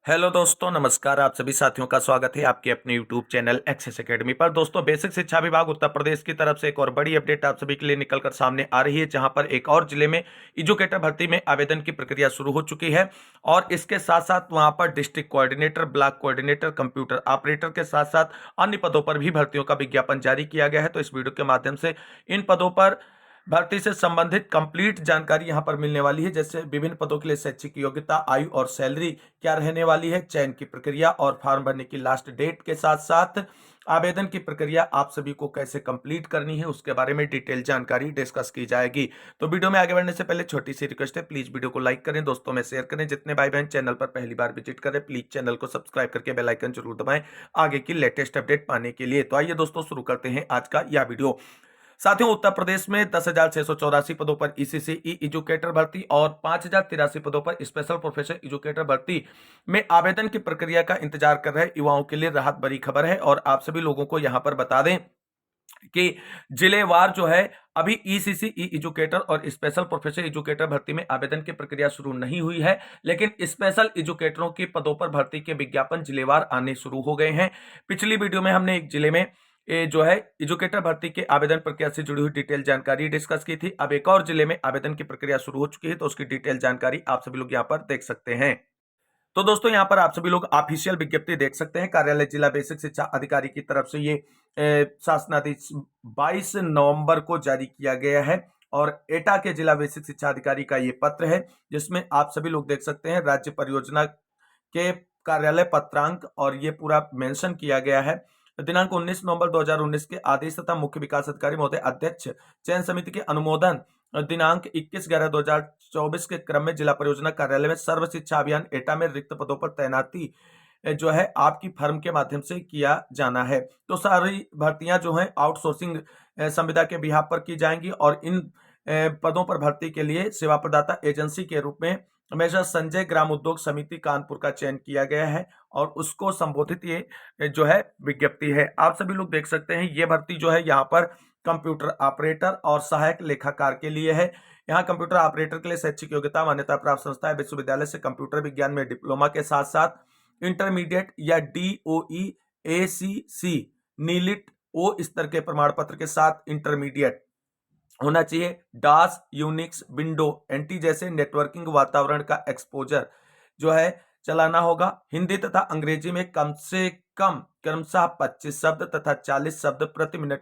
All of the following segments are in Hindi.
हेलो दोस्तों, नमस्कार। आप सभी साथियों का स्वागत है आपके अपने यूट्यूब चैनल एक्सेस एकेडमी पर। दोस्तों, बेसिक शिक्षा विभाग उत्तर प्रदेश की तरफ से एक और बड़ी अपडेट आप सभी के लिए निकल कर सामने आ रही है, जहां पर एक और जिले में एजुकेटर भर्ती में आवेदन की प्रक्रिया शुरू हो चुकी है। और इसके साथ साथ वहां पर district coordinator, block coordinator, computer operator के साथ साथ अन्य पदों पर भी भर्तियों का विज्ञापन जारी किया गया है। तो इस वीडियो के माध्यम से इन पदों पर भर्ती से संबंधित कंप्लीट जानकारी यहां पर मिलने वाली है, जैसे विभिन्न पदों के लिए शैक्षिक योग्यता, आयु और सैलरी क्या रहने वाली है, चयन की प्रक्रिया और फॉर्म भरने की लास्ट डेट के साथ साथ आवेदन की प्रक्रिया आप सभी को कैसे कंप्लीट करनी है, उसके बारे में डिटेल जानकारी डिस्कस की जाएगी। तो वीडियो में आगे बढ़ने से पहले छोटी सी रिक्वेस्ट है, प्लीज वीडियो को लाइक करें, दोस्तों में शेयर करें। जितने भाई बहन चैनल पर पहली बार विजिट करें, प्लीज चैनल को सब्सक्राइब करके बेल आइकन जरूर दबाएं आगे की लेटेस्ट अपडेट पाने के लिए। तो आइए दोस्तों, शुरू करते हैं आज का यह वीडियो। साथियों, उत्तर प्रदेश में 10,684 पदों पर ईसीसी एजुकेटर भर्ती और 5,083 पदों पर स्पेशल प्रोफेशनल एजुकेटर भर्ती में आवेदन की प्रक्रिया का इंतजार कर रहे युवाओं के लिए राहत भरी खबर है। और आप सभी लोगों को यहां पर बता दें कि जिलेवार जो है अभी ईसीसी एजुकेटर और स्पेशल प्रोफेशनल एजुकेटर भर्ती में आवेदन की प्रक्रिया शुरू नहीं हुई है, लेकिन स्पेशल एजुकेटरों के पदों पर भर्ती के विज्ञापन जिलेवार आने शुरू हो गए हैं। पिछली वीडियो में हमने एक जिले में जो है एजुकेटर भर्ती के आवेदन प्रक्रिया से जुड़ी हुई डिटेल जानकारी डिस्कस की थी। अब एक और जिले में आवेदन की प्रक्रिया शुरू हो चुकी है, तो उसकी डिटेल जानकारी आप सभी लोग यहां पर देख सकते हैं। तो दोस्तों, यहां पर आप सभी लोग ऑफिशियल विज्ञप्ति देख सकते हैं। कार्यालय जिला बेसिक शिक्षा अधिकारी की तरफ से ये शासनादेश 22 नवंबर को जारी किया गया है। और एटा के जिला बेसिक शिक्षा अधिकारी का ये पत्र है, जिसमें आप सभी लोग देख सकते हैं राज्य परियोजना के कार्यालय पत्रांक और ये पूरा मेंशन किया गया है। दिनांक 19 नवंबर 2019 के आदेश तथा मुख्य विकास अधिकारी महोदय अध्यक्ष चयन समिति के अनुमोदन दिनांक 21/11/2024 के क्रम में जिला परियोजना कार्यालय में सर्व शिक्षा अभियान एटा में रिक्त पदों पर तैनाती जो है आपकी फर्म के माध्यम से किया जाना है। तो सारी भर्तियां जो हैं आउटसोर्सिंग संविदा के बिहाफ पर की जाएंगी। और इन पदों पर भर्ती के लिए सेवा प्रदाता एजेंसी के रूप में हमेशा संजय ग्राम उद्योग समिति कानपुर का चयन किया गया है। और उसको संबोधित ये जो है विज्ञप्ति है, आप सभी लोग देख सकते हैं। ये भर्ती जो है यहाँ पर कंप्यूटर ऑपरेटर और सहायक लेखाकार के लिए है। यहाँ कंप्यूटर ऑपरेटर के लिए शैक्षिक योग्यता मान्यता प्राप्त संस्था है विश्वविद्यालय से कंप्यूटर विज्ञान में डिप्लोमा के साथ साथ इंटरमीडिएट या डीओई एसीसी नीलिट ओ स्तर के प्रमाण पत्र के साथ इंटरमीडिएट होना चाहिए। डास, यूनिक्स, विंडो, एंटी जैसे नेटवर्किंग वातावरण का एक्सपोजर जो है चलाना होगा। हिंदी तथा अंग्रेजी में कम से कम क्रमशः 25 शब्द तथा 40 शब्द प्रति मिनट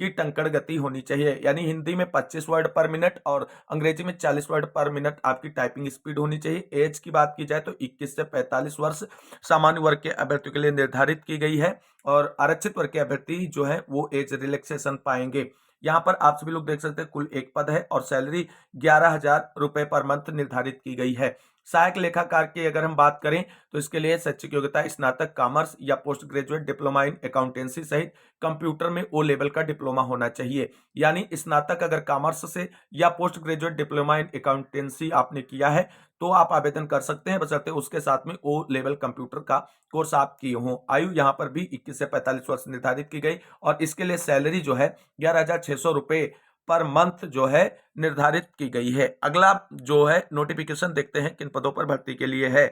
की टंकण गति होनी चाहिए। यानी हिंदी में 25 वर्ड पर मिनट और अंग्रेजी में 40 वर्ड पर मिनट आपकी टाइपिंग स्पीड होनी चाहिए। एज की बात की जाए तो 21 से 45 वर्ष सामान्य वर्ग के अभ्यर्थियों के लिए निर्धारित की गई है। और आरक्षित वर्ग के अभ्यर्थी जो है वो एज रिलैक्सेशन पाएंगे। यहाँ पर आप सभी लोग देख सकते हैं कुल एक पद है और सैलरी 11,000 रुपए पर मंथ निर्धारित की गई है। सहायक लेखाकार की अगर हम बात करें तो इसके लिए शैक्षिक योग्यता स्नातक कॉमर्स या post graduate diploma in accountancy सहित कंप्यूटर में ओ लेवल का डिप्लोमा होना चाहिए। यानी स्नातक अगर कॉमर्स से या post graduate diploma in accountancy आपने किया है तो आप आवेदन कर सकते हैं, बशर्ते उसके साथ में ओ लेवल कंप्यूटर का कोर्स आप किए हों। आयु यहाँ पर भी 21 से 45 वर्ष निर्धारित की गई। और इसके लिए सैलरी जो है 11,600 रुपए पर मंथ जो है निर्धारित की गई है। अगला जो है नोटिफिकेशन देखते हैं किन पदों पर भर्ती के लिए है।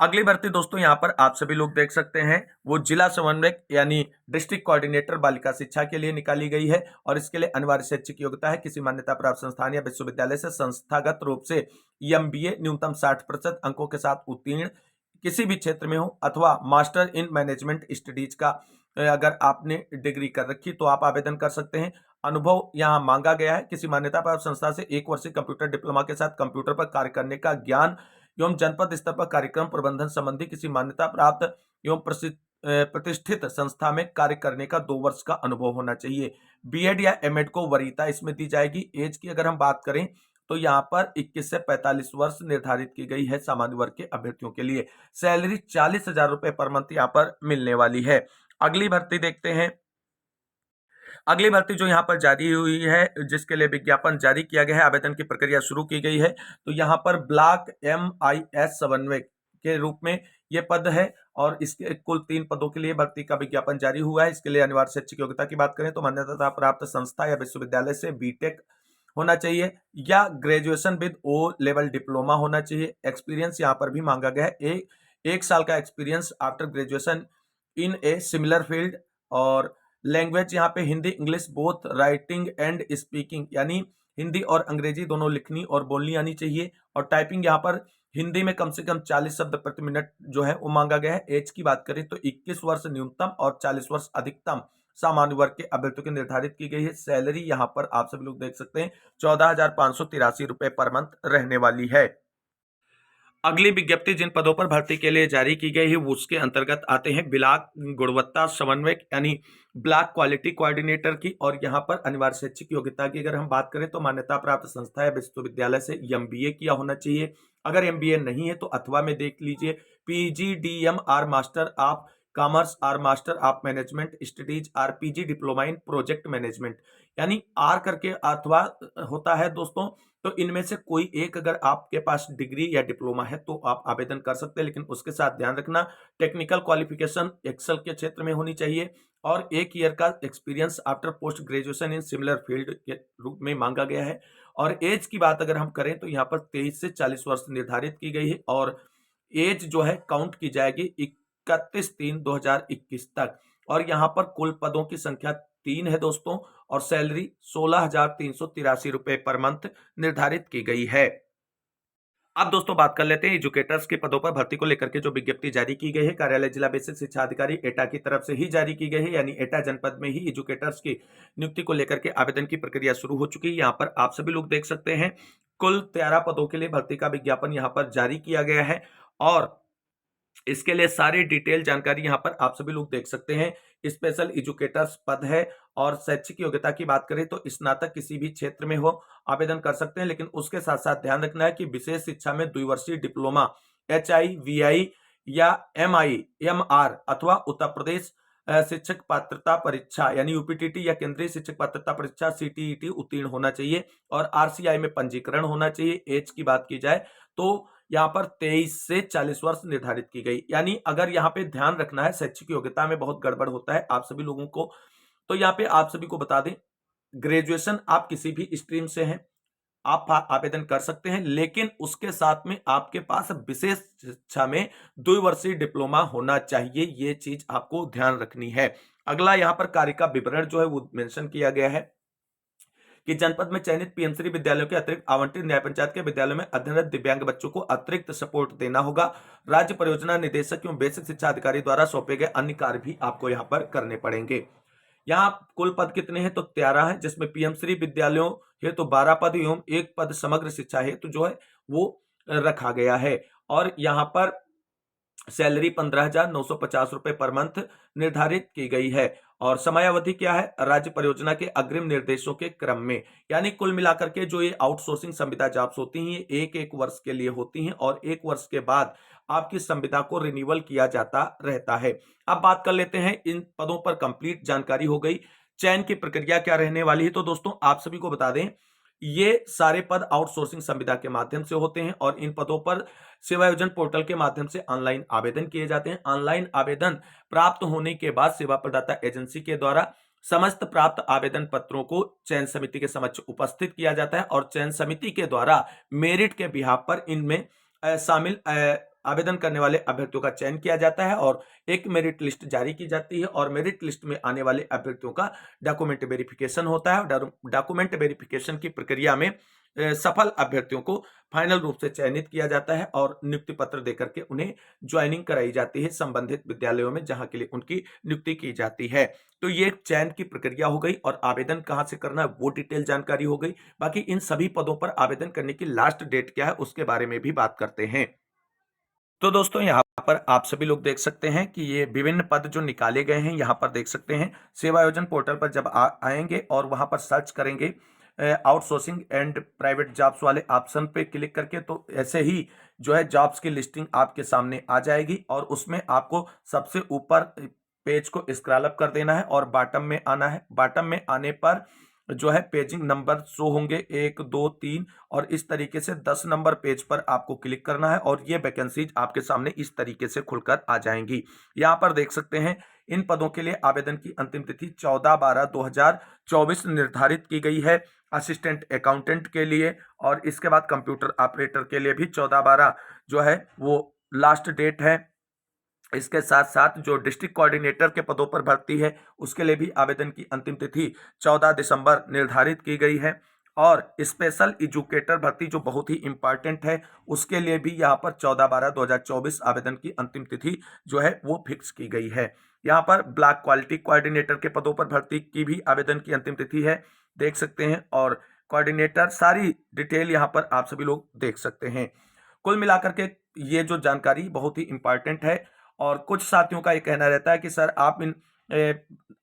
अगली भर्ती दोस्तों यहाँ पर आप सभी लोग देख सकते हैं वो जिला समन्वयक यानी डिस्ट्रिक्ट कोऑर्डिनेटर बालिका शिक्षा के लिए निकाली गई है। और इसके लिए अनिवार्य शैक्षिक योग्यता है किसी मान्यता प्राप्त संस्थान या विश्वविद्यालय से संस्थागत रूप से एमबीए न्यूनतम 60% अंकों के साथ उत्तीर्ण किसी भी क्षेत्र में हो, अथवा मास्टर इन मैनेजमेंट स्टडीज का अगर आपने डिग्री कर रखी तो आप आवेदन कर सकते हैं। अनुभव यहाँ मांगा गया है किसी मान्यता प्राप्त संस्था से 1 वर्षीय कंप्यूटर डिप्लोमा के साथ कंप्यूटर पर कार्य करने का ज्ञान एवं जनपद स्तर पर कार्यक्रम प्रबंधन संबंधी किसी मान्यता प्राप्त एवं प्रतिष्ठित संस्था में कार्य करने का 2 वर्ष का अनुभव होना चाहिए। बीएड या एमएड को वरीयता इसमें दी जाएगी। एज की अगर हम बात करें तो यहाँ पर 21 से 45 वर्ष निर्धारित की गई है सामान्य वर्ग के अभ्यर्थियों के लिए। सैलरी 40,000 रुपए पर मंथ यहाँ पर मिलने वाली है। अगली भर्ती देखते हैं। अगली भर्ती जो यहाँ पर जारी हुई है, जिसके लिए विज्ञापन जारी किया गया है, आवेदन की प्रक्रिया शुरू की गई है, तो यहाँ पर ब्लॉक MIS समन्वयक के रूप में ये पद है। और इसके कुल 3 पदों के लिए भर्ती का विज्ञापन जारी हुआ है। इसके लिए अनिवार्य शैक्षिक योग्यता की बात करें तो मान्यता प्राप्त संस्था या विश्वविद्यालय से बीटेक होना चाहिए या graduation with O level diploma होना चाहिए। एक्सपीरियंस यहाँ पर भी मांगा गया है 1 साल का experience after graduation in a similar field. और लैंग्वेज यहाँ पे Hindi English both writing and speaking, यानी हिंदी और अंग्रेजी दोनों लिखनी और बोलनी आनी चाहिए। और टाइपिंग यहाँ पर हिंदी में कम से कम 40 शब्द प्रति मिनट जो है वो मांगा गया है। एज की बात करें तो 21 वर्ष न्यूनतम और 40 वर्ष अधिकतम सामान्य वर्ग के अभ्यर्थियों की निर्धारित की गई है। सैलरी यहाँ पर आप सभी लोग देख सकते हैं 14,583 रुपए पर मंथ रहने वाली है। अगली विज्ञप्ति जिन पदों पर भर्ती के लिए जारी की गई है वो उसके अंतर्गत आते हैं ब्लॉक गुणवत्ता समन्वयक यानी ब्लॉक क्वालिटी कोऑर्डिनेटर की। और यहाँ पर अनिवार्य शैक्षिक योग्यता की अगर हम बात करें तो मान्यता प्राप्त संस्था है विश्वविद्यालय से एमबीए किया होना चाहिए। अगर एमबीए नहीं है तो अथवा में देख लीजिए PGDM or master of commerce or master of management studies or PG diploma in project management, यानी आर करके अथवा होता है दोस्तों। तो इनमें से कोई एक अगर आपके पास डिग्री या डिप्लोमा है तो आप आवेदन कर सकते हैं, लेकिन उसके साथ ध्यान रखना टेक्निकल क्वालिफिकेशन एक्सेल के क्षेत्र में होनी चाहिए और 1 ईयर का experience after post graduation in similar field के रूप में मांगा गया है। और एज की बात अगर हम करें तो यहाँ पर 23 से 40 वर्ष निर्धारित की गई है और एज जो है काउंट की जाएगी 31/3/2021 तक। और यहाँ पर कुल पदों की संख्या 3 है दोस्तों और सैलरी 16,383 रुपए पर मंथ निर्धारित की गई है। अब दोस्तों बात कर लेते हैं एजुकेटर्स के पदों पर भर्ती को लेकर के जो विज्ञप्ति जारी की गई है कार्यालय जिला बेसिक शिक्षा अधिकारी एटा की तरफ से ही जारी की गई है, यानी एटा जनपद में ही एजुकेटर्स की नियुक्ति को लेकर के आवेदन की प्रक्रिया शुरू हो चुकी है। यहाँ पर आप सभी लोग देख सकते हैं कुल 13 पदों के लिए भर्ती का विज्ञापन यहाँ पर जारी किया गया है और इसके लिए सारी डिटेल जानकारी यहाँ पर आप सभी लोग देख सकते हैं। स्पेशल एजुकेटर्स पद है और शैक्षिक योग्यता की बात करें तो स्नातक किसी भी क्षेत्र में हो आवेदन कर सकते हैं, लेकिन उसके साथ साथ ध्यान रखना है कि विशेष शिक्षा में द्विवर्षीय डिप्लोमा HI, VI या MI, MR अथवा उत्तर प्रदेश शिक्षक पात्रता परीक्षा यानी यूपीटीटी या केंद्रीय शिक्षक पात्रता परीक्षा CTET उत्तीर्ण होना चाहिए और RCI में पंजीकरण होना चाहिए। एज की बात की जाए तो यहाँ पर 23 से 40 वर्ष निर्धारित की गई, यानी अगर यहाँ पे ध्यान रखना है शैक्षिक योग्यता में बहुत गड़बड़ होता है आप सभी लोगों को, तो यहाँ पे आप सभी को बता दें ग्रेजुएशन आप किसी भी स्ट्रीम से हैं आप आवेदन कर सकते हैं, लेकिन उसके साथ में आपके पास विशेष शिक्षा में 2 वर्षीय डिप्लोमा होना चाहिए। ये चीज आपको ध्यान रखनी है। अगला यहाँ पर कार्य का विवरण जो है वो मेंशन किया गया है कि जनपद में चयनित पीएमश्री विद्यालयों के अतिरिक्त आवंटित न्याय पंचायत के विद्यालयों में अध्ययनरत दिव्यांग बच्चों को अतिरिक्त सपोर्ट देना होगा। राज्य परियोजना निदेशक एवं बेसिक शिक्षा अधिकारी द्वारा सौंपे गए अन्य कार्य भी आपको यहाँ पर करने पड़ेंगे। यहाँ कुल पद कितने हैं तो 13 है, जिसमें पीएमश्री विद्यालयों हेतु 12 पद एवं 1 पद समग्र शिक्षा हेतु जो है वो रखा गया है। और यहाँ पर सैलरी 15,950 रुपए पर मंथ निर्धारित की गई है और समयावधि क्या है राज्य परियोजना के अग्रिम निर्देशों के क्रम में, यानी कुल मिलाकर के जो ये आउटसोर्सिंग संविदा जॉब्स होती हैं एक एक वर्ष के लिए होती हैं और 1 वर्ष के बाद आपकी संविदा को रिन्यूअल किया जाता रहता है। अब बात कर लेते हैं इन पदों पर कंप्लीट जानकारी हो गई। चयन की प्रक्रिया क्या रहने वाली है तो दोस्तों आप सभी को बता दें ये सारे पद आउटसोर्सिंग संविदा के माध्यम से होते हैं और इन पदों पर सेवायोजन पोर्टल के माध्यम से ऑनलाइन आवेदन किए जाते हैं। ऑनलाइन आवेदन प्राप्त होने के बाद सेवा प्रदाता एजेंसी के द्वारा समस्त प्राप्त आवेदन पत्रों को चयन समिति के समक्ष उपस्थित किया जाता है और चयन समिति के द्वारा मेरिट के बिहाफ पर इनमें शामिल आवेदन करने वाले अभ्यर्थियों का चयन किया जाता है और एक मेरिट लिस्ट जारी की जाती है और मेरिट लिस्ट में आने वाले अभ्यर्थियों का डॉक्यूमेंट वेरिफिकेशन होता है। डॉक्यूमेंट वेरिफिकेशन की प्रक्रिया में सफल अभ्यर्थियों को फाइनल रूप से चयनित किया जाता है और नियुक्ति पत्र देकर के उन्हें ज्वाइनिंग कराई जाती है संबंधित विद्यालयों में जहां के लिए उनकी नियुक्ति की जाती है। तो ये चयन की प्रक्रिया हो गई और आवेदन कहां से करना है वो डिटेल जानकारी हो गई। बाकी इन सभी पदों पर आवेदन करने की लास्ट डेट क्या है उसके बारे में भी बात करते हैं। तो दोस्तों यहाँ पर आप सभी लोग देख सकते हैं कि ये विभिन्न पद जो निकाले गए हैं यहाँ पर देख सकते हैं। सेवा आयोजन पोर्टल पर जब आएंगे और वहां पर सर्च करेंगे आउटसोर्सिंग एंड प्राइवेट जॉब्स वाले ऑप्शन पे क्लिक करके तो ऐसे ही जो है जॉब्स की लिस्टिंग आपके सामने आ जाएगी और उसमें आपको सबसे ऊपर पेज को स्क्रॉल अप कर देना है और बॉटम में आना है। बॉटम में आने पर जो है पेजिंग नंबर शो होंगे 1 2 3 और इस तरीके से 10 नंबर पेज पर आपको क्लिक करना है और ये वैकेंसीज आपके सामने इस तरीके से खुलकर आ जाएंगी। यहाँ पर देख सकते हैं इन पदों के लिए आवेदन की अंतिम तिथि 14/12/2024 निर्धारित की गई है असिस्टेंट अकाउंटेंट के लिए और इसके बाद कंप्यूटर ऑपरेटर के लिए भी 14/12 जो है वो लास्ट डेट है। इसके साथ साथ जो डिस्ट्रिक्ट कोऑर्डिनेटर के पदों पर भर्ती है उसके लिए भी आवेदन की अंतिम तिथि 14 दिसंबर निर्धारित की गई है। और स्पेशल एजुकेटर भर्ती जो बहुत ही इंपॉर्टेंट है उसके लिए भी यहाँ पर 14/12/2024 आवेदन की अंतिम तिथि जो है वो फिक्स की गई है। यहाँ पर ब्लॉक क्वालिटी कोऑर्डिनेटर के पदों पर भर्ती की भी आवेदन की अंतिम तिथि है, देख सकते हैं। और कोऑर्डिनेटर सारी डिटेल यहाँ पर आप सभी लोग देख सकते हैं। कुल मिलाकर के ये जो जानकारी बहुत ही इंपॉर्टेंट है। और कुछ साथियों का ये कहना रहता है कि सर आप इन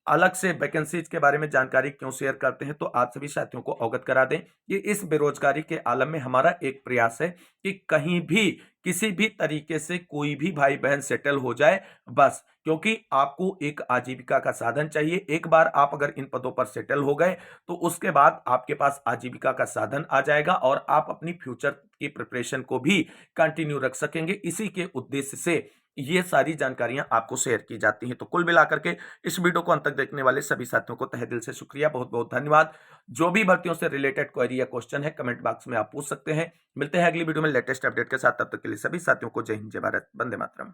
अलग से वैकेंसीज के बारे में जानकारी क्यों शेयर करते हैं, तो आप सभी साथियों को अवगत करा दें कि इस बेरोजगारी के आलम में हमारा एक प्रयास है कि कहीं भी किसी भी तरीके से कोई भी भाई बहन सेटल हो जाए बस, क्योंकि आपको एक आजीविका का साधन चाहिए। एक बार आप अगर इन पदों पर सेटल हो गए तो उसके बाद आपके पास आजीविका का साधन आ जाएगा और आप अपनी फ्यूचर की प्रिपरेशन को भी कंटिन्यू रख सकेंगे। इसी के उद्देश्य से ये सारी जानकारियां आपको शेयर की जाती हैं। तो कुल मिलाकर के इस वीडियो को अंत तक देखने वाले सभी साथियों को तहे दिल से शुक्रिया, बहुत बहुत धन्यवाद। जो भी भर्तियों से रिलेटेड क्वेरी या क्वेश्चन है कमेंट बॉक्स में आप पूछ सकते हैं। मिलते हैं अगली वीडियो में लेटेस्ट अपडेट के साथ, तब तक के लिए सभी साथियों को जय हिंद, जय भारत, वंदे मातरम।